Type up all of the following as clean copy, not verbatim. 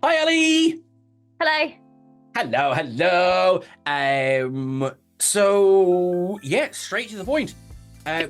Hi, Ellie. Hello. Hello, hello. So yeah, straight to the point.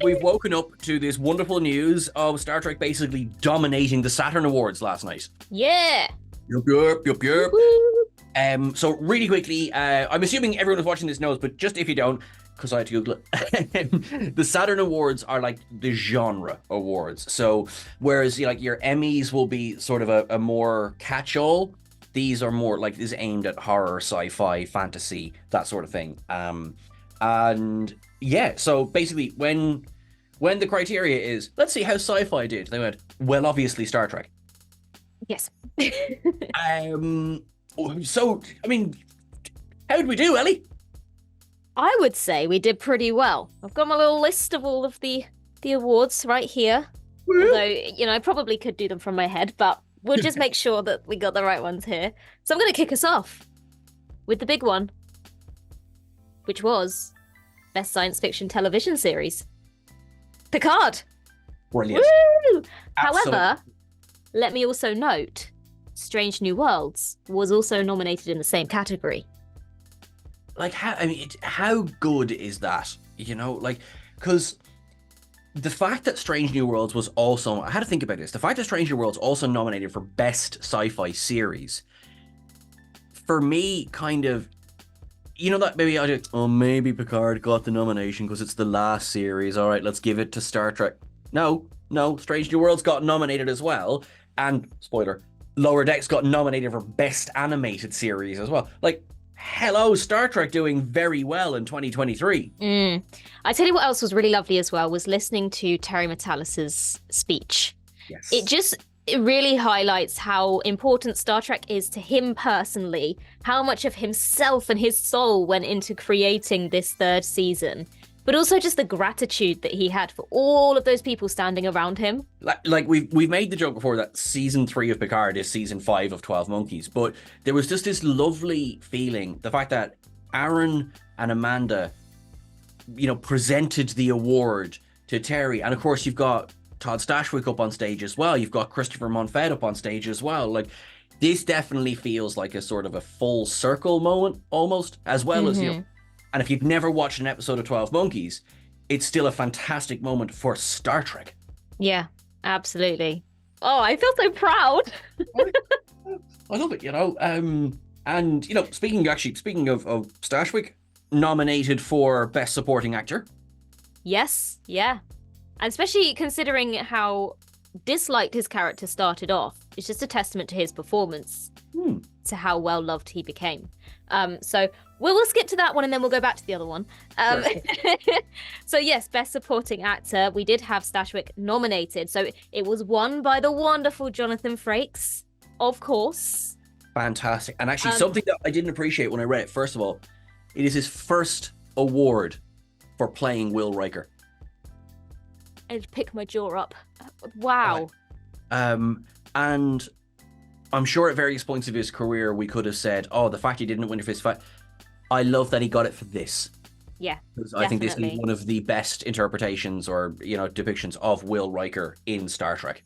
We've woken up to this wonderful news of Star Trek basically dominating the Saturn Awards last night. Yeah. Yup, yup, yup, yup. Woo-hoo. So really quickly, I'm assuming everyone who's watching this knows, but just if you don't, because I had to Google it, the Saturn Awards are like the genre awards. So whereas like your Emmys will be sort of a more catch-all, these are more like is aimed at horror, sci-fi, fantasy, that sort of thing. And yeah, so basically when the criteria is let's see how sci-fi did, they went, well, obviously Star Trek. Yes. Um, so I mean, how did we do, Ellie? I would say we did pretty well. I've got my little list of all of the awards right here. Although, I probably could do them from my head, but we'll just make sure that we got the right ones here. So I'm going to kick us off with the big one, which was Best Science Fiction Television Series. Picard. Brilliant. Woo! Absolutely. However, let me also note, Strange New Worlds was also nominated in the same category. Like how good is that? Because the fact that Strange New Worlds was also, I had to think about this. The fact that Strange New Worlds also nominated for Best Sci-Fi Series, for me, kind of, that maybe I did. Oh, maybe Picard got the nomination because it's the last series. All right, let's give it to Star Trek. No, Strange New Worlds got nominated as well, and spoiler, Lower Decks got nominated for Best Animated Series as well. Like, hello, Star Trek doing very well in 2023. I tell you what else was really lovely as well was listening to Terry Metallis's speech. Yes. It really highlights how important Star Trek is to him personally, how much of himself and his soul went into creating this third season, but also just the gratitude that he had for all of those people standing around him. Like we've made the joke before that season 3 of Picard is season 5 of 12 Monkeys, but there was just this lovely feeling, the fact that Aaron and Amanda, presented the award to Terry, and of course you've got Todd Stashwick up on stage as well, you've got Christopher Monfett up on stage as well. Like, this definitely feels like a sort of a full circle moment almost, as well as, and if you've never watched an episode of 12 Monkeys, it's still a fantastic moment for Star Trek. Yeah, absolutely. Oh, I feel so proud. I love it, and, speaking of Stashwick, nominated for Best Supporting Actor. Yes, yeah. And especially considering how disliked his character started off, it's just a testament to his performance, to how well loved he became. So we'll skip to that one and then we'll go back to the other one. Sure. So yes, Best Supporting Actor, we did have Stashwick nominated. So it was won by the wonderful Jonathan Frakes, of course. Fantastic. And actually something that I didn't appreciate when I read it, first of all, it is his first award for playing Will Riker. I'd pick my jaw up. Wow. And I'm sure at various points of his career we could have said, oh, the fact he didn't win it for his fight. I love that he got it for this. Yeah, I think this is one of the best interpretations or, depictions of Will Riker in Star Trek.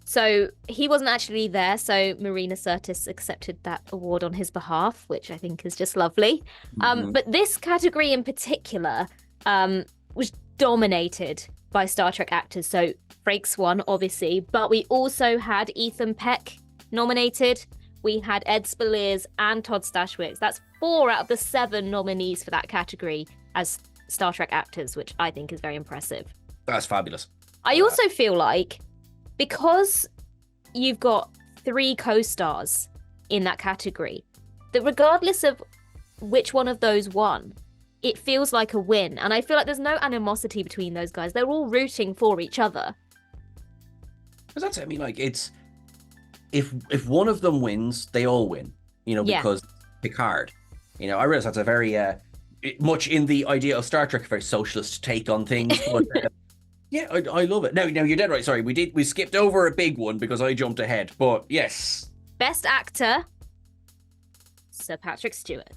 So he wasn't actually there, so Marina Sirtis accepted that award on his behalf, which I think is just lovely. But this category in particular was dominated by Star Trek actors. So Frakes won, obviously, but we also had Ethan Peck nominated. We had Ed Speleers and Todd Stashwick. That's 4 out of the 7 nominees for that category as Star Trek actors, which I think is very impressive. That's fabulous. I also feel like because you've got 3 co-stars in that category, that regardless of which one of those won, it feels like a win. And I feel like there's no animosity between those guys. They're all rooting for each other. Because that's it. I mean, like, it's if one of them wins, they all win. Because Picard. I realize that's a very much in the idea of Star Trek, a very socialist take on things. But yeah, I love it. No, you're dead right. Sorry, we skipped over a big one because I jumped ahead. But yes, Best Actor, Sir Patrick Stewart.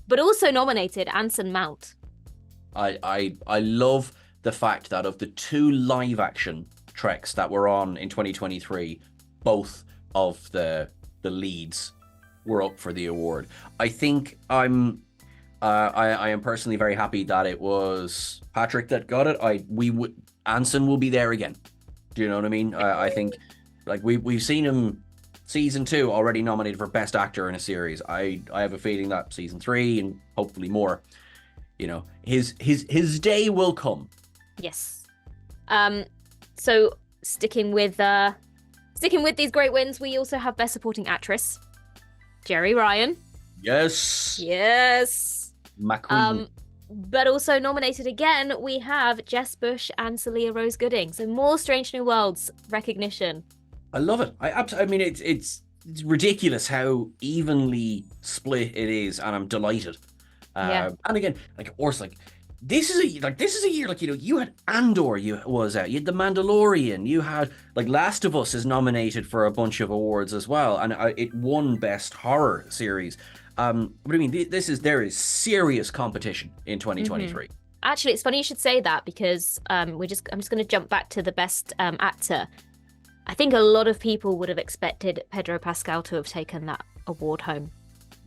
But also nominated Anson Mount. I love the fact that of the 2 live action Treks that were on in 2023, both of the leads were up for the award. I think I am personally very happy that it was Patrick that got it. Anson will be there again. Do you know what I mean? I think like we've seen him season 2 already nominated for Best Actor in a series. I have a feeling that season 3 and hopefully more, you know, his day will come. Yes. So sticking with these great wins, we also have Best Supporting Actress, Jerry Ryan. Yes. McQueen. But also nominated again, we have Jess Bush and Celia Rose Gooding. So more Strange New Worlds recognition. I love it. I mean, it's ridiculous how evenly split it is, and I'm delighted. And again, like of course, like this is a year, like, you know, you had Andor, you had The Mandalorian, you had like Last of Us is nominated for a bunch of awards as well, and it won Best Horror Series. But I mean, there is serious competition in 2023. Mm-hmm. Actually, it's funny you should say that, because I'm just going to jump back to the Best Actor. I think a lot of people would have expected Pedro Pascal to have taken that award home.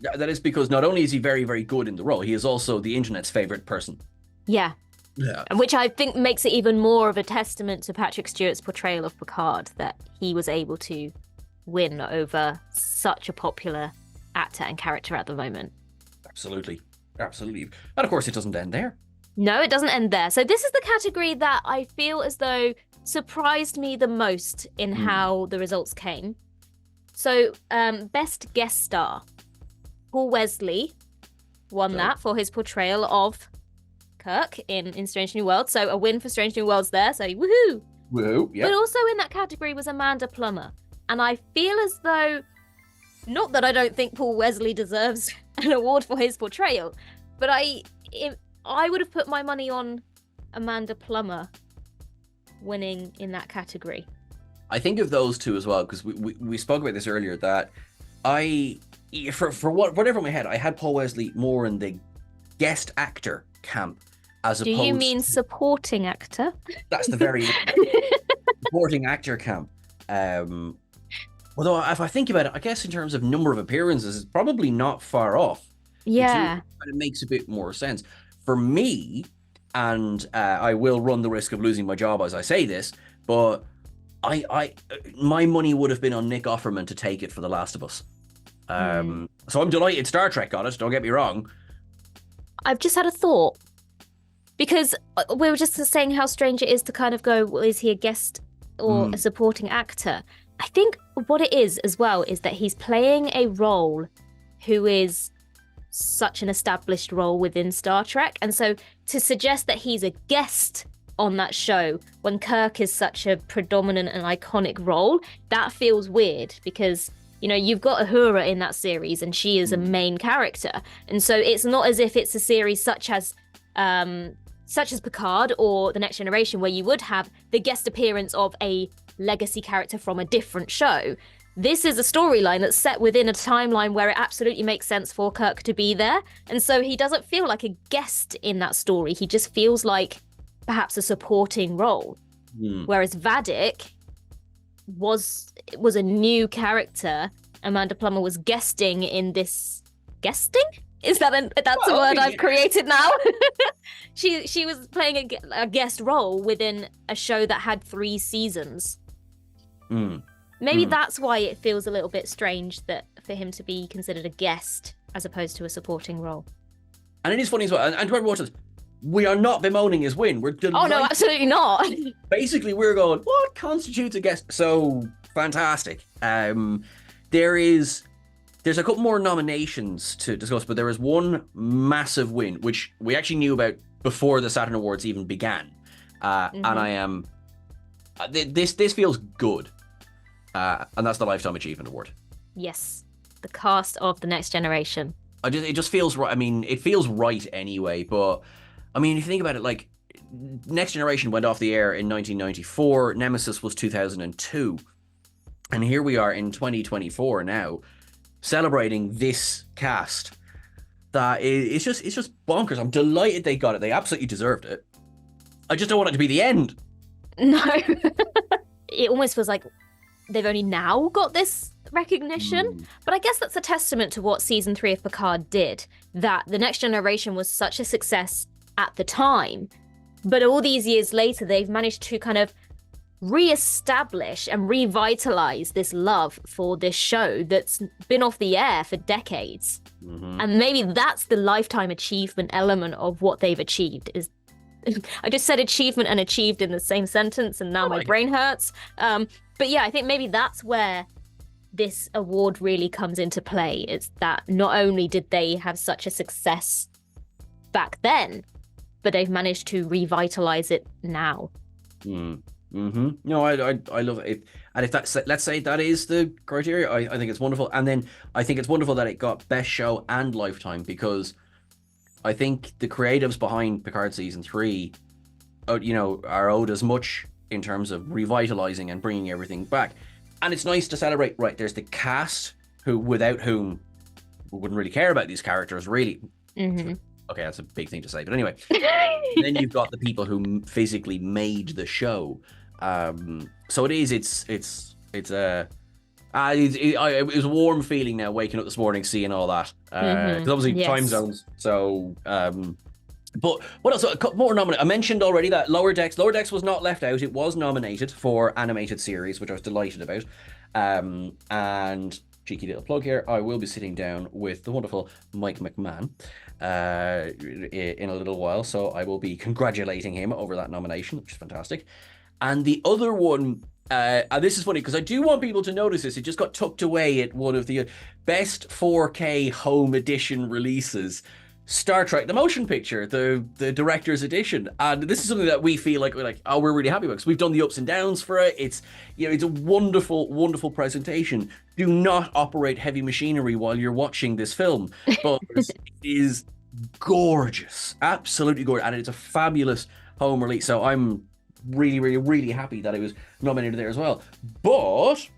That is because not only is he very, very good in the role, he is also the internet's favorite person. Yeah. And which I think makes it even more of a testament to Patrick Stewart's portrayal of Picard, that he was able to win over such a popular actor and character at the moment. Absolutely. And of course, it doesn't end there. No, it doesn't end there. So this is the category that I feel as though surprised me the most in how the results came. So, Best Guest Star. Paul Wesley won that for his portrayal of Kirk in Strange New Worlds. So a win for Strange New Worlds there. So woohoo! Woohoo! Yep. But also in that category was Amanda Plummer. And I feel as though, not that I don't think Paul Wesley deserves an award for his portrayal, but I would have put my money on Amanda Plummer winning in that category. I think of those two as well, because we spoke about this earlier, that for whatever in my head, I had Paul Wesley more in the guest actor camp as opposed. Do you mean supporting actor? That's the very supporting actor camp. Although if I think about it, I guess in terms of number of appearances, it's probably not far off. Yeah, but it makes a bit more sense for me. And I will run the risk of losing my job as I say this, but my money would have been on Nick Offerman to take it for The Last of Us. So I'm delighted Star Trek got it, don't get me wrong. I've just had a thought, because we were just saying how strange it is to kind of go, well, is he a guest or a supporting actor? I think what it is as well is that he's playing a role who is such an established role within Star Trek, and so to suggest that he's a guest on that show when Kirk is such a predominant and iconic role, that feels weird, because, you know, you've got Uhura in that series and she is a main character, and so it's not as if it's a series such as Picard or The Next Generation, where you would have the guest appearance of a legacy character from a different show. This is a storyline that's set within a timeline where it absolutely makes sense for Kirk to be there. And so he doesn't feel like a guest in that story. He just feels like perhaps a supporting role. Whereas Vadik was a new character. Amanda Plummer was guesting in this... Guesting? Is that that's a word I've created now? She was playing a guest role within a show that had 3 seasons. Maybe that's why it feels a little bit strange that for him to be considered a guest as opposed to a supporting role. And it is funny as well. And to everyone watching, we are not bemoaning his win. We're delighted. Oh no, absolutely not. Basically, we're going, what constitutes a guest? So fantastic. There's a couple more nominations to discuss, but there is one massive win, which we actually knew about before the Saturn Awards even began. And I am... This feels good. And that's the Lifetime Achievement Award. Yes. The cast of The Next Generation. It just feels right. I mean, it feels right anyway, but I mean, if you think about it, like, Next Generation went off the air in 1994, Nemesis was 2002, and here we are in 2024 now, celebrating this cast. It's just bonkers. I'm delighted they got it. They absolutely deserved it. I just don't want it to be the end. No. It almost feels like they've only now got this recognition. But I guess that's a testament to what season 3 of Picard did, that The Next Generation was such a success at the time, but all these years later they've managed to kind of re-establish and revitalize this love for this show that's been off the air for decades. And maybe that's the lifetime achievement element of what they've achieved. Is I just said achievement and achieved in the same sentence, and now my brain hurts. But yeah, I think maybe that's where this award really comes into play. It's that not only did they have such a success back then, but they've managed to revitalize it now. No, I love it. And if that's, let's say that is the criteria, I think it's wonderful. And then I think it's wonderful that it got Best Show and Lifetime, because I think the creatives behind Picard season 3, are owed as much in terms of revitalizing and bringing everything back. And it's nice to celebrate, right, there's the cast, without whom we wouldn't really care about these characters, really. Okay, that's a big thing to say, but anyway. Then you've got the people who physically made the show. So it was a warm feeling now waking up this morning seeing all that. Because obviously time zones. So, but what else? A couple more nominated. I mentioned already that Lower Decks was not left out. It was nominated for animated series, which I was delighted about. And cheeky little plug here, I will be sitting down with the wonderful Mike McMahon in a little while, so I will be congratulating him over that nomination, which is fantastic. And the other one, and this is funny because I do want people to notice this, it just got tucked away at one of the best 4K home edition releases, Star Trek the Motion Picture, the director's edition. And this is something that we feel like we're really happy about, because we've done the ups and downs for it. It's it's a wonderful presentation. Do not operate heavy machinery while you're watching this film, but it is gorgeous, absolutely gorgeous, and it's a fabulous home release. So I'm really happy that it was nominated there as well. But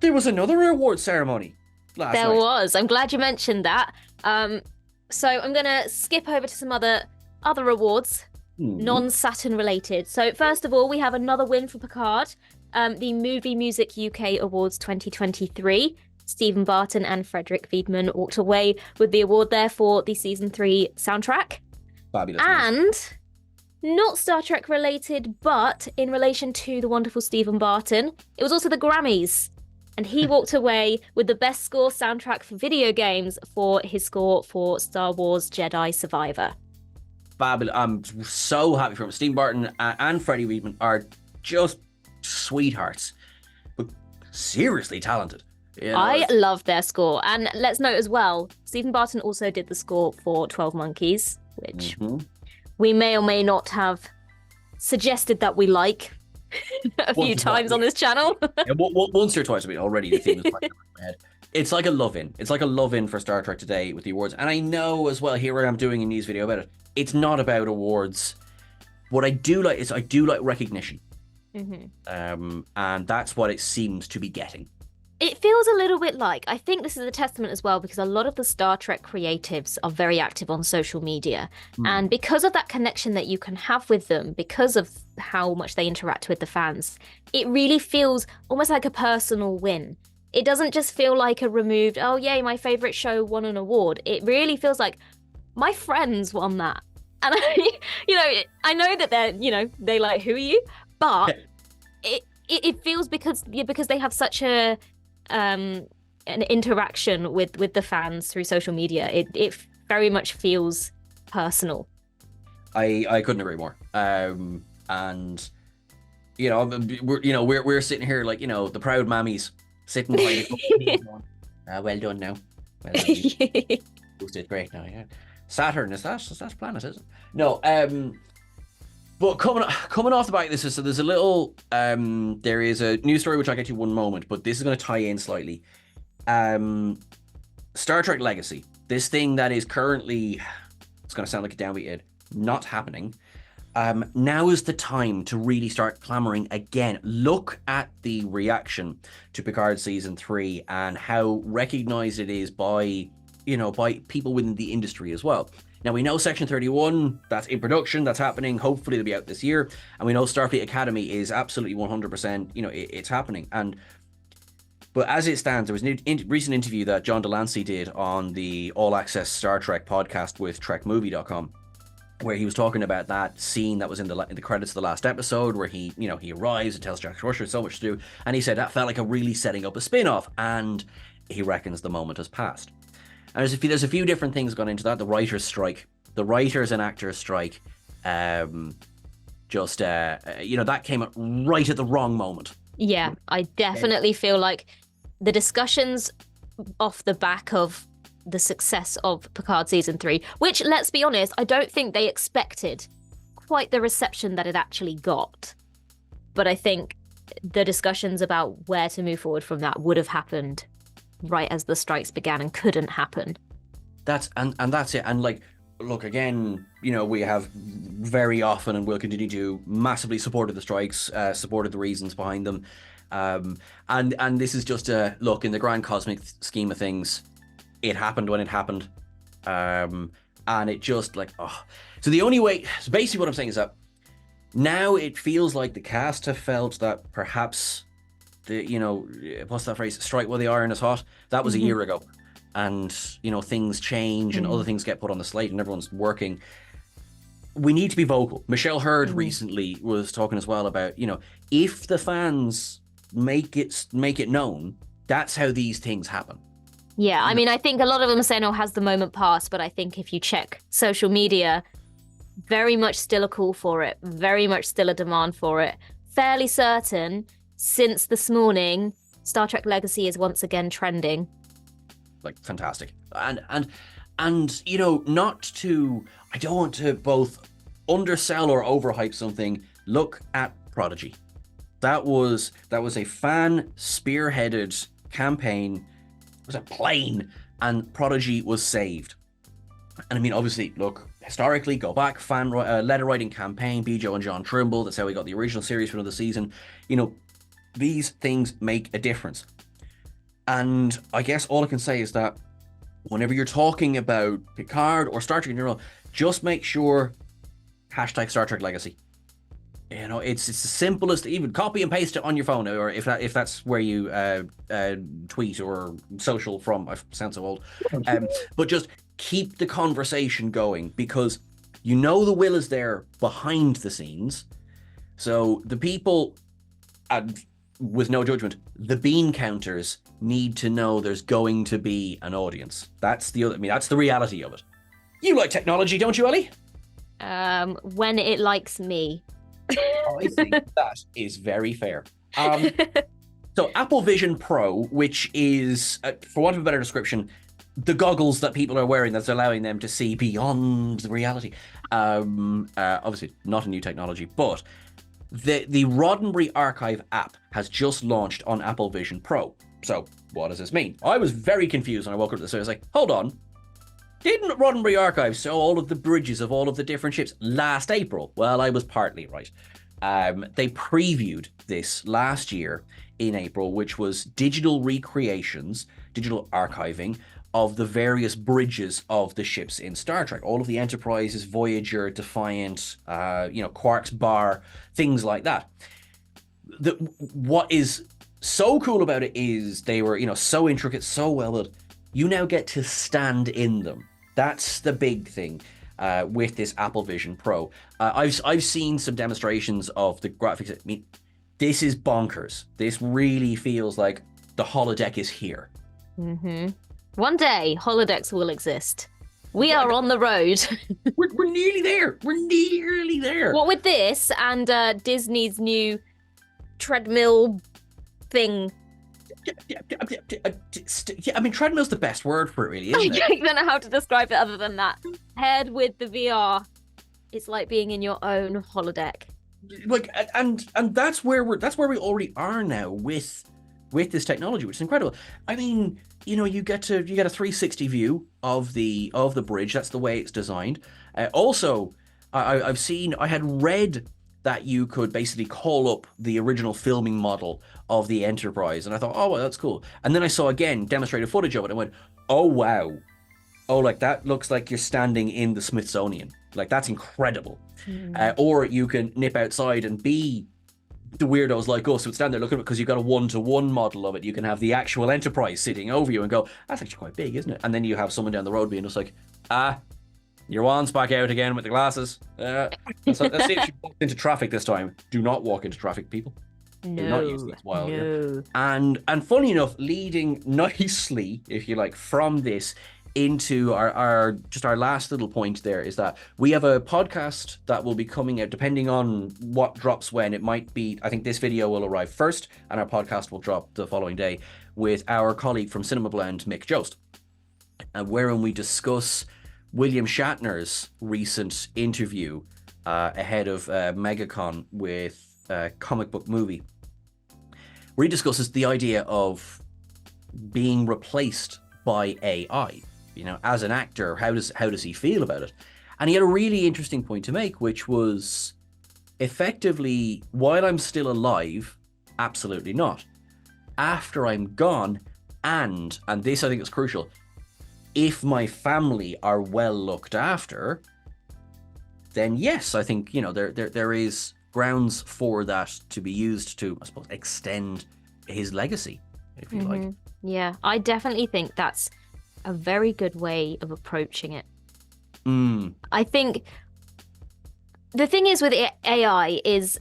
there was another award ceremony last night. There was. I'm glad you mentioned that. So I'm gonna skip over to some other awards, non-Saturn related. So first of all, we have another win for Picard, the Movie Music UK Awards 2023. Stephen Barton and Frederick Wiedmann walked away with the award there for the season 3 soundtrack. Fabulous. And not Star Trek related, but in relation to the wonderful Stephen Barton, it was also the Grammys. And he walked away with the best score soundtrack for video games for his score for Star Wars Jedi Survivor. Fabulous. I'm so happy for him. Stephen Barton and Freddie Wiedmann are just sweethearts, but seriously talented. I love their score. And let's note as well, Stephen Barton also did the score for 12 Monkeys, which we may or may not have suggested that we like a few times on this channel. Once or twice, already the theme is playing in my head. It's like a love-in. It's like a love-in for Star Trek today with the awards. And I know as well, here I am doing a news video about it, it's not about awards. What I do like is I do like recognition. And that's what it seems to be getting. It feels a little bit like, I think this is a testament as well, because a lot of the Star Trek creatives are very active on social media. And because of that connection that you can have with them, because of how much they interact with the fans, it really feels almost like a personal win. It doesn't just feel like a removed, oh yay, my favorite show won an award. It really feels like my friends won that. And I know that they like, who are you? But it feels because they have such an interaction with the fans through social media. It very much feels personal. I couldn't agree more. And we're sitting here like the proud mammies sitting by the well done now. Well done. You did great now. Yeah, Saturn is that planet, is it? No. But coming off the back of this, so there's a little, there is a news story which I'll get to one moment, but this is going to tie in slightly. Star Trek Legacy, this thing that is currently, it's going to sound like a downbeat id, not happening. Now is the time to really start clamoring again. Look at the reaction to Picard season 3 and how recognized it is by people within the industry as well. Now we know Section 31, that's in production, that's happening. Hopefully it'll be out this year. And we know Starfleet Academy is absolutely 100%, it's happening. But as it stands, there was a recent interview that John Delancey did on the All Access Star Trek podcast with TrekMovie.com, where he was talking about that scene that was in the credits of the last episode, where he arrives and tells Jack Crusher so much to do, and he said that felt like a really setting up a spin-off, and he reckons the moment has passed. And there's a few different things gone into that. The writers' strike, the writers and actors' strike, that came up right at the wrong moment. Yeah, I definitely feel like the discussions off the back of the success of Picard season 3, which, let's be honest, I don't think they expected quite the reception that it actually got. But I think the discussions about where to move forward from that would have happened right as the strikes began and couldn't happen. That's it. And like, look, again, we have very often and will continue to massively supported the strikes, supported the reasons behind them. And this is just a look in the grand cosmic scheme of things. It happened when it happened. And it just so the only way, so basically what I'm saying is that now it feels like the cast have felt that perhaps what's that phrase? Strike while the iron is hot. That was a year ago. And, things change and other things get put on the slate and everyone's working. We need to be vocal. Michelle Hurd recently was talking as well about, if the fans make it known, that's how these things happen. Yeah, I mean, I think a lot of them are saying, has the moment passed? But I think if you check social media, very much still a call for it, very much still a demand for it. Fairly certain, since this morning, Star Trek Legacy is once again trending. Like, fantastic. And not to, I don't want to both undersell or overhype something. Look at Prodigy. That was a fan spearheaded campaign. It was a plane, and Prodigy was saved. And I mean, obviously, look, historically, go back, fan letter writing campaign, Bijo and John Trimble. That's how we got the original series for another season. These things make a difference. And I guess all I can say is that whenever you're talking about Picard or Star Trek in general, just make sure # Star Trek Legacy. It's the simplest. Even copy and paste it on your phone, or if that's where you tweet or social from. I sound so old. But just keep the conversation going, because the will is there behind the scenes. So the people, and with no judgment, the bean counters need to know there's going to be an audience. That's the reality of it. You like technology, don't you, Ellie? When it likes me. I think that is very fair. So Apple Vision Pro, which is, for want of a better description, the goggles that people are wearing that's allowing them to see beyond the reality. Obviously, not a new technology, but the Roddenberry Archive app has just launched on Apple Vision Pro. So what does this mean? I was very confused when I woke up to this. I was like, hold on. Didn't Roddenberry Archive show all of the bridges of all of the different ships last April? Well, I was partly right. They previewed this last year in April, which was digital recreations, digital archiving of the various bridges of the ships in Star Trek. All of the Enterprises, Voyager, Defiant, Quark's Bar, things like that. What is so cool about it is they were, so intricate, so well built. You now get to stand in them. That's the big thing with this Apple Vision Pro. I've seen some demonstrations of the graphics. I mean, this is bonkers. This really feels like the holodeck is here. Mm-hmm. One day, holodecks will exist. We are on the road. We're nearly there. We're nearly there. What with this and Disney's new treadmill thing? Yeah, I mean, treadmill's the best word for it, really, isn't it? I don't know how to describe it other than that. Paired with the VR, it's like being in your own holodeck. Like, and that's where we already are now with this technology, which is incredible. I mean, you get a 360 view of the bridge. That's the way it's designed. Also, I had read that you could basically call up the original filming model of the Enterprise, and I thought, oh well, that's cool. And then I saw again demonstrated footage of it and went, oh wow, oh, like that looks like you're standing in the Smithsonian. Like that's incredible. Or you can nip outside and be the weirdos like us who would stand there looking at it because you've got a one-to-one model of it. You can have the actual Enterprise sitting over you and go, that's actually quite big, isn't it? And then you have someone down the road being just like, your wand's back out again with the glasses. Let's see if she walks into traffic this time. Do not walk into traffic, people. Do not use this while you're... And funny enough, leading nicely, if you like, from this into our last little point there is that we have a podcast that will be coming out depending on what drops when. It might be, I think this video will arrive first and our podcast will drop the following day with our colleague from Cinema Blend, Mick Jost, wherein we discuss William Shatner's recent interview ahead of MegaCon with Comic Book Movie, where he discusses the idea of being replaced by AI. You know, as an actor, how does he feel about it? And he had a really interesting point to make, which was effectively, while I'm still alive, absolutely not. After I'm gone, and this I think is crucial, if my family are well looked after, then yes, I think, you know, there is grounds for that to be used to, I suppose, extend his legacy, if you like. Yeah, I definitely think that's a very good way of approaching it. I think the thing is with AI is,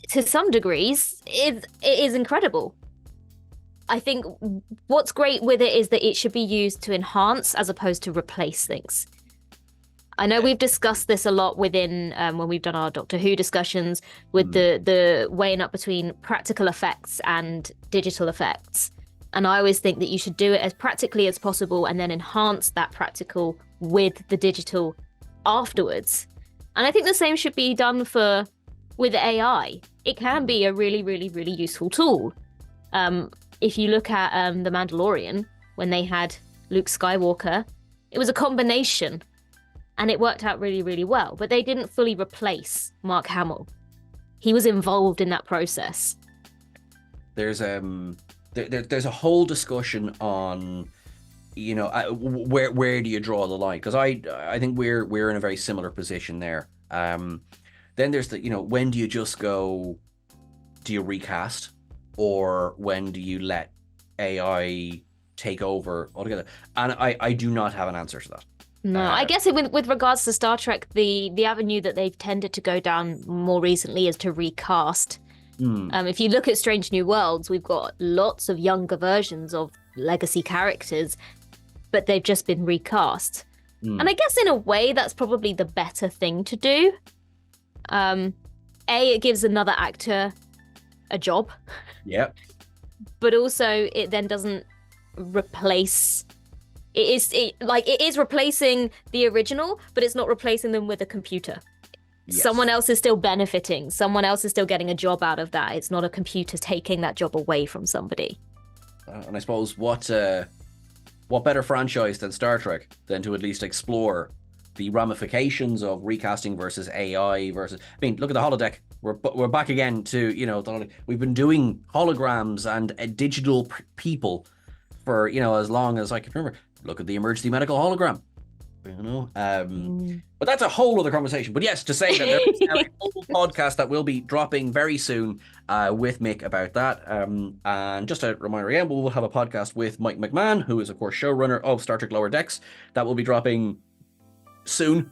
to some degrees, it is incredible. I think what's great with it is that it should be used to enhance as opposed to replace things. I know we've discussed this a lot within when we've done our Doctor Who discussions with the weighing up between practical effects and digital effects. And I always think that you should do it as practically as possible and then enhance that practical with the digital afterwards. And I think the same should be done with AI. It can be a really, really, really useful tool. If you look at The Mandalorian, when they had Luke Skywalker, it was a combination and it worked out really, really well. But they didn't fully replace Mark Hamill. He was involved in that process. There's a whole discussion on, you know, where do you draw the line? Because I think we're in a very similar position there. Then there's the, you know, when do you just go, do you recast, or when do you let AI take over altogether? And I do not have an answer to that. No, I guess with regards to Star Trek, the avenue that they've tended to go down more recently is to recast. If you look at Strange New Worlds, we've got lots of younger versions of legacy characters, but they've just been recast. And I guess in a way, that's probably the better thing to do. It gives another actor a job. Yep. But also, it then doesn't replace... It is replacing the original, but it's not replacing them with a computer. Yes. Someone else is still benefiting. Someone else is still getting a job out of that. It's not a computer taking that job away from somebody. And I suppose what better franchise than Star Trek than to at least explore the ramifications of recasting versus AI versus... I mean, look at the holodeck. We're back again to, you know, we've been doing holograms and digital people for, you know, as long as I can remember. Look at the emergency medical hologram. You know, but that's a whole other conversation. But yes, to say that there is a whole podcast that will be dropping very soon with Mick about that. And just a reminder again, we will have a podcast with Mike McMahon, who is of course showrunner of Star Trek Lower Decks, that will be dropping soon.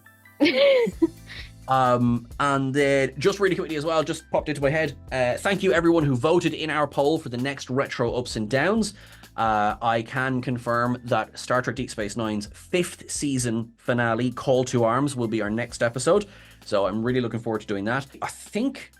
And just really quickly as well, just popped into my head. Thank you everyone who voted in our poll for the next Retro Ups and Downs. I can confirm that Star Trek Deep Space Nine's 5th season finale, Call to Arms, will be our next episode. So I'm really looking forward to doing that. I think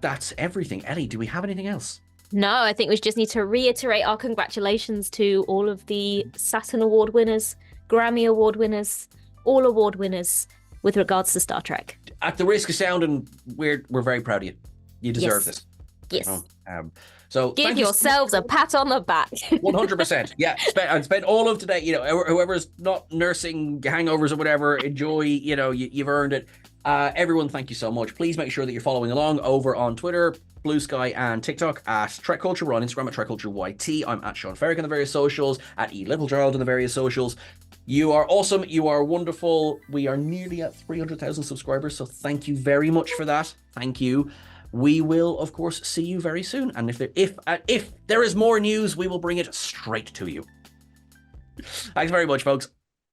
that's everything. Ellie, do we have anything else? No, I think we just need to reiterate our congratulations to all of the Saturn Award winners, Grammy Award winners, all award winners with regards to Star Trek. At the risk of sounding weird, we're very proud of you. You deserve this. Yes. You know? So give yourselves a pat on the back. 100%. Yeah. Spend all of today, you know, whoever's not nursing hangovers or whatever, enjoy, you know, you've earned it. Everyone, thank you so much. Please make sure that you're following along over on Twitter, Blue Sky, and TikTok at TrekCulture. We're on Instagram at TrekCultureYT. I'm at Sean Ferrick on the various socials, at eLittleGerald on the various socials. You are awesome. You are wonderful. We are nearly at 300,000 subscribers, so thank you very much for that. Thank you. We will, of course, see you very soon. And if there is more news, we will bring it straight to you. Thanks very much, folks.